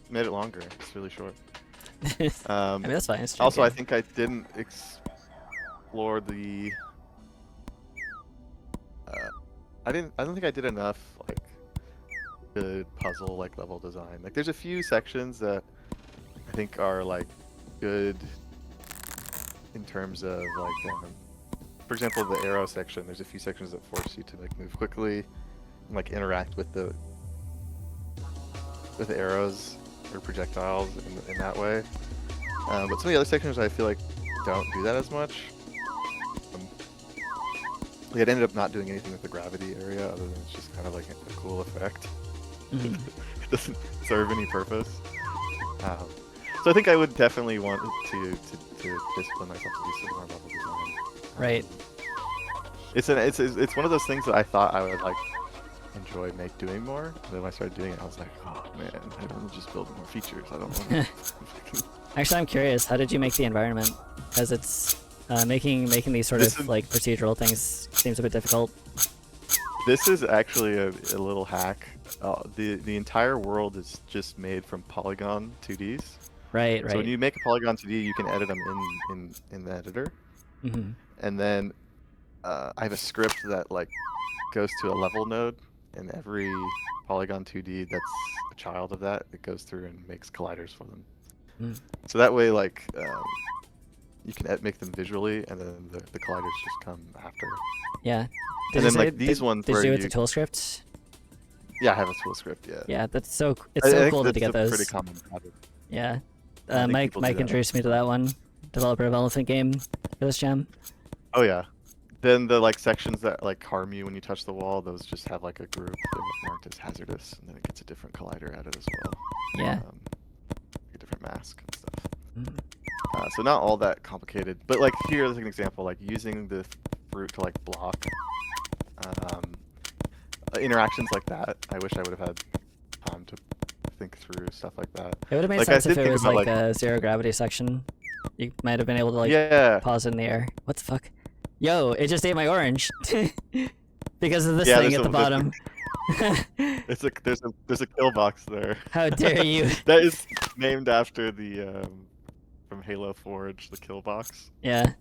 Made it longer. It's really short. I mean, that's fine. It's Also, tricky. I think I didn't explore the. I don't think I did enough like good puzzle like level design. Like, there's a few sections that I think are like good in terms of like, for example, the arrow section. There's a few sections that force you to like move quickly and like interact with the arrows or projectiles in that way. But some of the other sections I feel like don't do that as much. Like, it ended up not doing anything with the gravity area other than it's just kind of like a cool effect. Mhm. It doesn't serve any purpose. So I think I would definitely want to discipline myself to do some more level design. Right. It's one of those things that I thought I would like enjoy doing more. And then when I started doing it, I was like, oh man, I want to just build more features. I don't want to. Actually, I'm curious. How did you make the environment? Because it's making these sort of like procedural things seems a bit difficult. This is actually a little hack. The entire world is just made from polygon 2Ds. Right. So when you make a polygon 2D, you can edit them in the editor. Mm-hmm. And then I have a script that like goes to a level node, and every polygon 2D that's a child of that, it goes through and makes colliders for them. Mm. So that way, like, you can make them visually, and then the colliders just come after. Yeah. And then like these ones did where you do it with the tool script? Yeah, I have a tool script. Yeah. Yeah, that's so cool to get those. Pretty common pattern. Yeah. I think Mike introduced me to that one. Developer of Elephant game for this gem. Oh yeah. Then the like sections that like harm you when you touch the wall, those just have like a group marked as hazardous, and then it gets a different collider added as well. Yeah. A different mask and stuff. Mm. So not all that complicated, but like here's an example, like using the fruit to like block interactions like that. I wish I would have had time to think through stuff like that. It would have made like, sense if it was like a zero gravity section. You might have been able to like pause it in the air. What the fuck? Yo, it just ate my orange because of this thing at the bottom. There's a kill box there. How dare you? That is named after the from Halo Forge, the kill box. Yeah.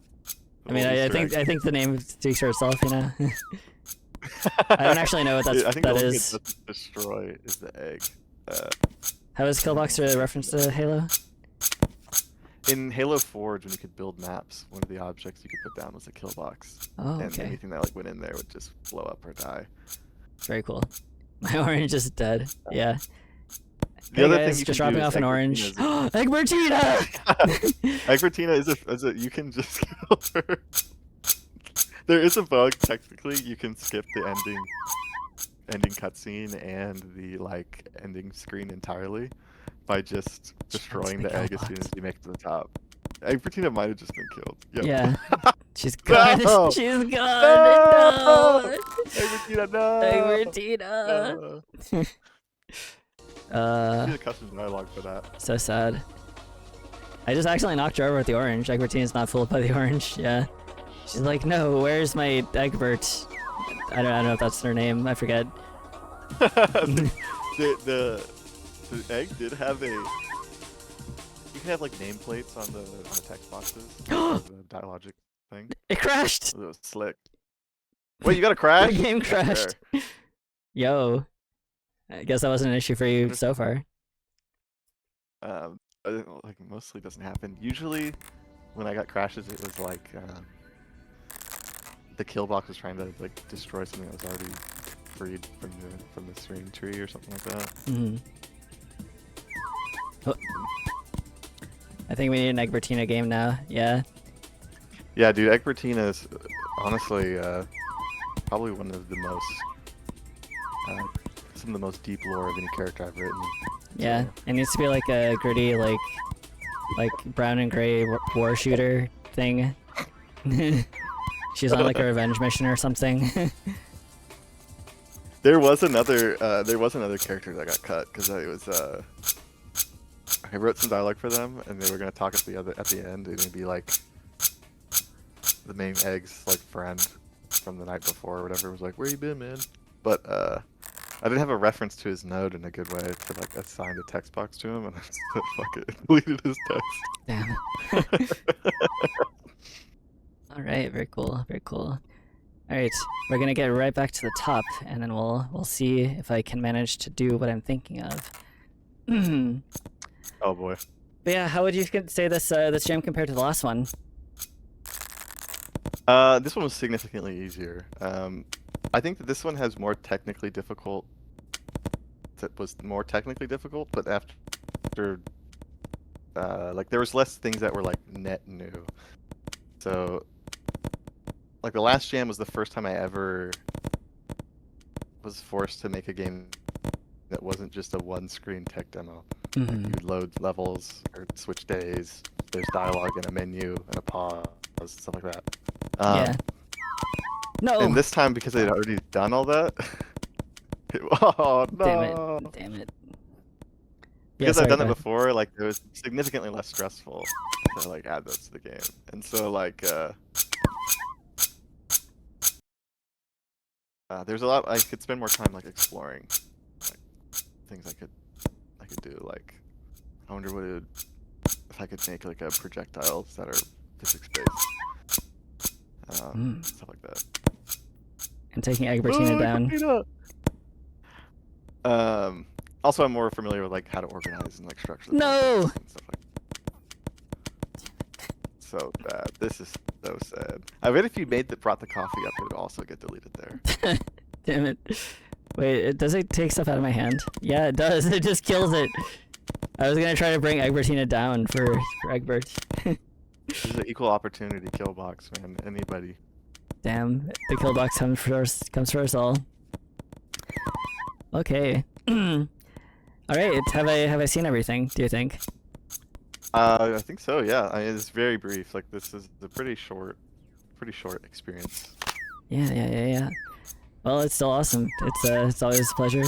I mean, I think the name speaks for itself, you know. I don't actually know what that is. I think the only thing that destroy is the egg. How is Killbox a reference to Halo? In Halo Forge, when you could build maps, one of the objects you could put down was a kill box. Oh, okay. And anything that like went in there would just blow up or die. Very cool. My orange is dead. Yeah. The other thing you just dropping off an orange. Eggbertina! Eggbertina is a you can just kill her. There is a bug technically. You can skip the ending cutscene and the like ending screen entirely by just destroying the egg as soon as you make it to the top. Eggbertina might have just been killed. Yep. Yeah. She's gone. No! She's gone. No! No! Eggbertina, no! Eggbertina. Need a custom dialogue for that. So sad. I just accidentally knocked her over with the orange. Eggbertina's not fooled by the orange. Yeah. She's like, no, where's my Eggbert? I don't know if that's her name. I forget. the egg did have a. You can have like nameplates on the text boxes. The dialogic thing. It crashed. It was slick. Wait, you got a crash? The game crashed. Yo. I guess that wasn't an issue for you so far. Like mostly doesn't happen. Usually, when I got crashes, it was like the kill box was trying to like destroy something that was already freed from the string tree or something like that. Mm-hmm. Oh. I think we need an Eggbertina game now. Yeah. Yeah, dude, Eggbertina is honestly probably one of the most some of the most deep lore of any character I've written. Yeah, it needs to be like a gritty, like brown and gray war shooter thing. She's on like a revenge mission or something. There was another character that got cut because I wrote some dialogue for them, and they were gonna talk at the end, and it'd be like the main egg's like friend from the night before or whatever was like, "Where you been, man?" But I didn't have a reference to his node in a good way to like assign a text box to him, and I just said, "Fuck it," deleted his text. Damn. All right, very cool, very cool. All right, we're gonna get right back to the top, and then we'll see if I can manage to do what I'm thinking of. Oh boy. But yeah, how would you say this gem compared to the last one? This one was significantly easier. I think that this one has more technically difficult. That was more technically difficult, but after like there was less things that were like net new. So like the last jam was the first time I ever was forced to make a game that wasn't just a one-screen tech demo. Like you'd load levels or switch days. There's dialogue and a menu and a pause, stuff like that. Yeah. No. And this time, because they'd already done all that. Oh no! Damn it! Because I've done it before, like it was significantly less stressful to like add those to the game, and so like there's a lot I could spend more time like exploring, like things I could do. Like I wonder what it would, if I could make like a projectiles that are physics based, stuff like that. And taking Eggbertina down. Also, I'm more familiar with like how to organize and like structure the no and stuff like that. So bad. This is so sad. I bet if you brought the coffee up, it would also get deleted there. Damn it! Wait, does it take stuff out of my hand? Yeah, it does. It just kills it. I was gonna try to bring Eggbertina down for Eggbert. This is an equal opportunity kill box, man. Anybody. Damn, the kill box comes for us all. Okay. All right. Have I seen everything? Do you think? I think so. Yeah. I mean, it's very brief. Like this is a pretty short experience. Yeah. Well, it's still awesome. It's always a pleasure.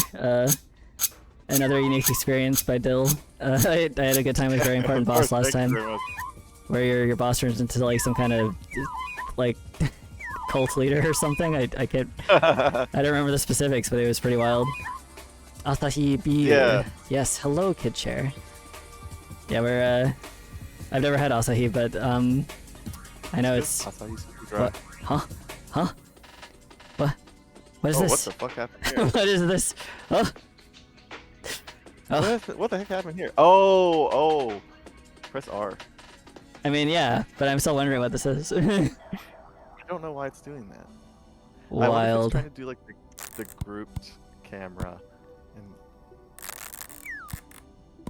Another unique experience by Dill. I had a good time with Very Important Boss last time, where your boss turns into like some kind of like cult leader or something. I can't. I don't remember the specifics, but it was pretty wild. Asahi B. Yeah. Yes. Hello, Kid Chair. Yeah, we're. I've never had Asahi, but I know it's. What? Huh? What? What is this? What the fuck happened here? What is this? Oh. What the heck happened here? Oh. Press R. I mean, yeah, but I'm still wondering what this is. I don't know why it's doing that. Wild. I wonder if it's trying to do like the grouped camera.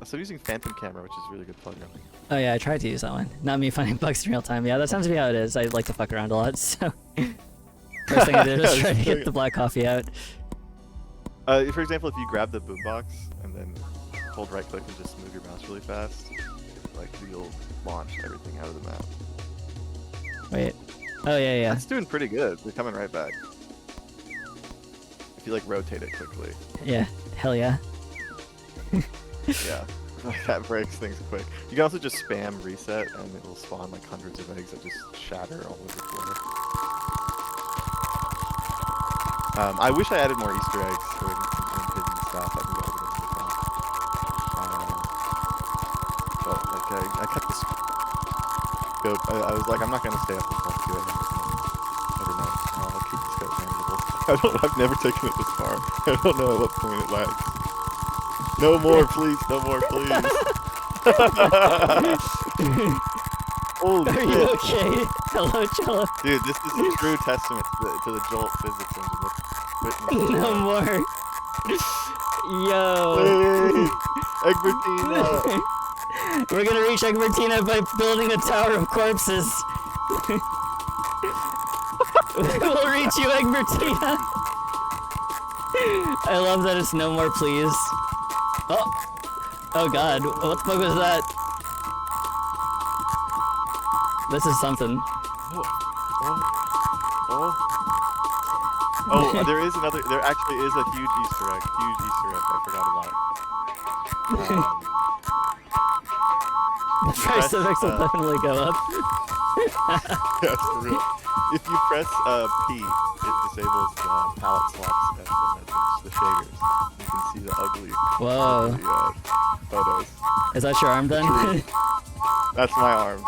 So I'm using Phantom Camera, which is a really good plugin. Oh yeah, I tried to use that one. Not me finding bugs in real time. Yeah, that sounds to be how it is. I like to fuck around a lot, so... First thing I did was try to get the black coffee out. For example, if you grab the boombox and then hold right click and just move your mouse really fast, like you'll launch everything out of the map. Wait. Oh yeah. It's doing pretty good. They're coming right back. If you like rotate it quickly. Yeah. Hell yeah. Yeah. That breaks things quick. You can also just spam reset and it will spawn like hundreds of eggs that just shatter all over the floor. I wish I added more Easter eggs or hidden stuff. I think that would have been really fun. But like I kept the scope. I was like, I'm not gonna stay up until 2 a.m. every night. I'll keep the scope manageable. I've never taken it this far. I don't know at what point it lags. No more, please. No more, please. Holy Are you okay? Hello, Cello. Dude, this is a true testament to the Jolt physics engine. No more. Yo. Please. Eggbertina. We're gonna reach Eggbertina by building a tower of corpses. We'll reach you, Eggbertina. I love that it's no more, please. Oh god, what the fuck was that? This is something. Oh, there is another. There actually is a huge Easter egg. Huge Easter egg. I forgot about. The price of X will definitely go up. Yeah, for real. If you press P, it disables the palette slots and the shaders. You can see the ugly, photos. Is that your arm then? That's my arm.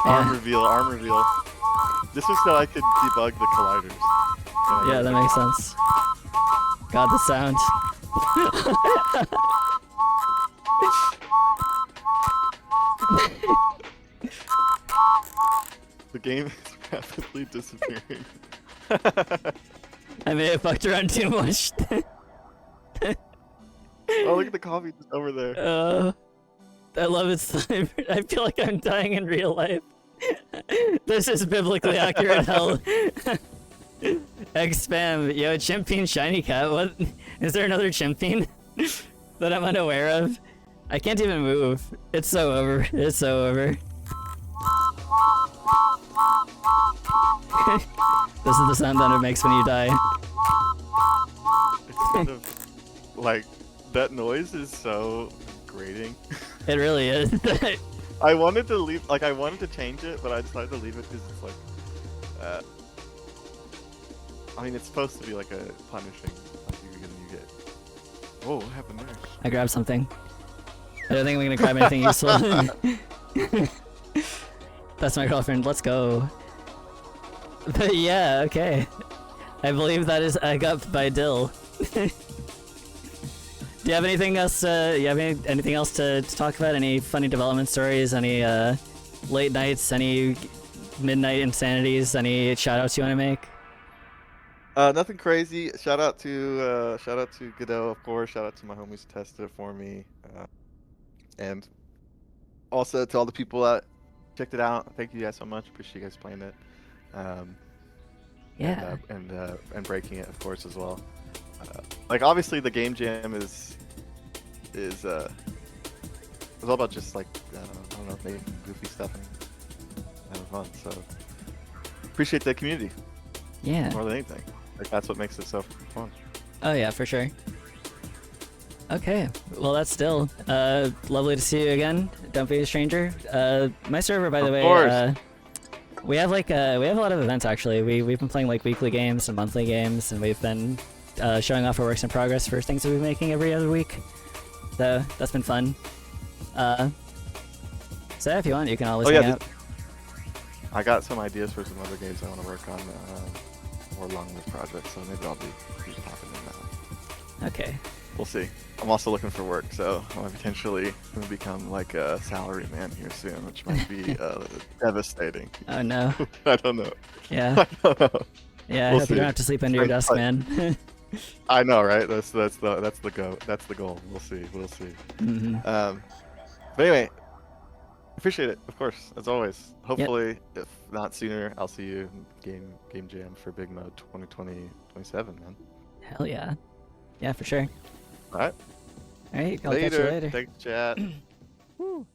Arm reveal. This was so I could debug the colliders. Yeah, that makes sense. God, the sound. The game is rapidly disappearing. I may have fucked around too much. Oh, look at the coffee just over there. I love it. I feel like I'm dying in real life. This is biblically accurate hell. Egg spam. Yo, Chimpine Shiny Cat. What? Is there another Chimpine that I'm unaware of? I can't even move. It's so over. It's so over. This is the sound that it makes when you die. It's kind of like that noise is so grating. It really is. I wanted to leave, like I wanted to change it, but I decided to leave it because it's like, I mean, it's supposed to be like a punishing, like you get. Whoa, what happened there? I grabbed something. I don't think I'm gonna grab anything useful. That's my girlfriend. Let's go. But yeah, okay. I believe that is Egg Up by Dill. Do you have anything else? You have anything else to talk about? Any funny development stories? Any late nights? Any midnight insanities? Any shout-outs you want to make? Nothing crazy. Shout out to Godot, of course. Shout out to my homies who tested it for me, and also to all the people that checked it out. Thank you guys so much. Appreciate you guys playing it. Yeah. And breaking it, of course, as well. Like obviously the game jam is all about just like I don't know, making goofy stuff and having fun. So appreciate the community. Yeah. More than anything, like that's what makes it so fun. Oh yeah, for sure. Okay, well that's Dill. Lovely to see you again. Don't be a stranger. My server, by the way, we have like we have a lot of events actually. We've been playing like weekly games and monthly games, and we've been showing off our works in progress for things that we've been making every other week. So that's been fun. So if you want, you can always hang out. I got some ideas for some other games I want to work on more along this project, so maybe I'll be popping in that. Okay. We'll see. I'm also looking for work, so I'm potentially going to become like a salary man here soon, which might be devastating. Oh no. I don't know. Yeah. I don't know. Yeah, I hope you don't have to sleep under your desk, man. I know, right? That's the goal. We'll see. Mm-hmm. But anyway, appreciate it, of course, as always. Hopefully, if not sooner, I'll see you in Game Jam for Big Mode 2020-27, man. Hell yeah. Yeah, for sure. All right. All right, I'll catch you later. Thanks, chat. Woo.